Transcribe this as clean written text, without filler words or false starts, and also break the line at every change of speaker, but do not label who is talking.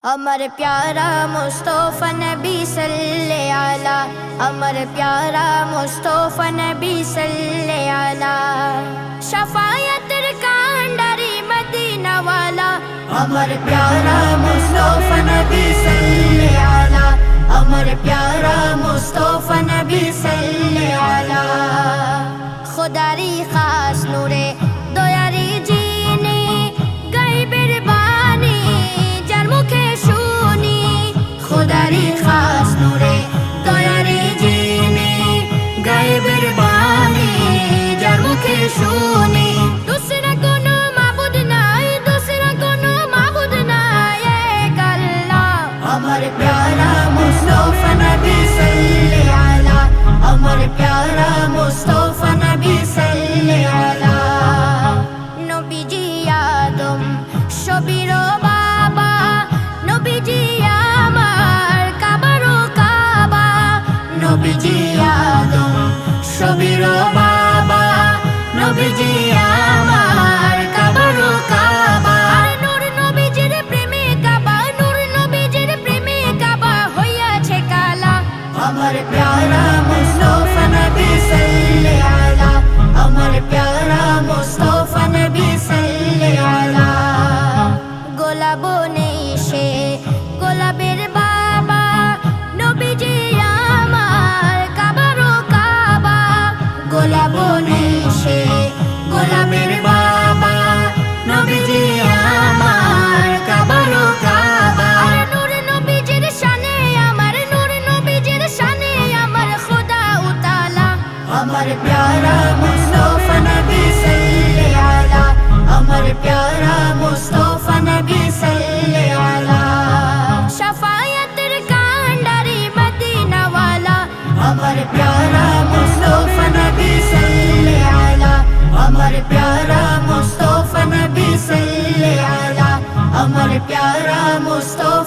अमर प्यारा मुस्तफा नबी सल्ले अला, अमर प्यारा मुस्तफा नबी सल्ले अला, शफायतर कांडारी मदीना वाला। अमर प्यारा मुस्तफा नबी सल्ले अला, अमर प्यारा मुस्तफा नबी सल्ले अला। खुदारी खास नूरे दयारी जीनी गायबेर बानी जार मुखे शुनी। खुदारी खास नूरे दयारी जीनी गायबेर बानी जार मुखे शुनी। दूसरा कोनो माबूद नाई, दूसरा कोनो माबूद नाई, एक अल्लाह। अमर प्यारा मुस्तफा नबी सल्ले अला, अमर प्यारा मुस्तफा नबी सल्ले अला। नबीजी आदम शबीर बाबा, नबीजी आमार काबारो काबा। नबीजी आदम शबीर बाबा, नबीजी आमार काबारो काबा। नूर नबीजिर प्रेमे काबा, नूर नबीजिर प्रेमे काबा হইয়াছে কালা। अमर प्यारा मुस्तफा नबी सल्ले अला, अमर प्यारा मुस्तफा नबी सल्ले अला। গোলাপ নেই সে গোলাপের বাবা, নবীজি আমার কাবারো কাবা। গোলাপ নেই সে গোলাপের বাবা, নবীজি আমার কাবারো কাবা। নূর নবীজির শানে আমার, নূর নবীজির শানে আমার খোদা উতালা। अमर प्यारा मुस्तफा नबी सल्ले अला, अमर प्यारा मुस्तफा नबी सल्ले अला। शफायतर कांडारी मदीना वाला। अमर प्यारा मुस्तफा नबी सल्ले अला, अमर प्यारा मुस्तफा नबी सल्ले अला, अमर प्यारा मुस्तफा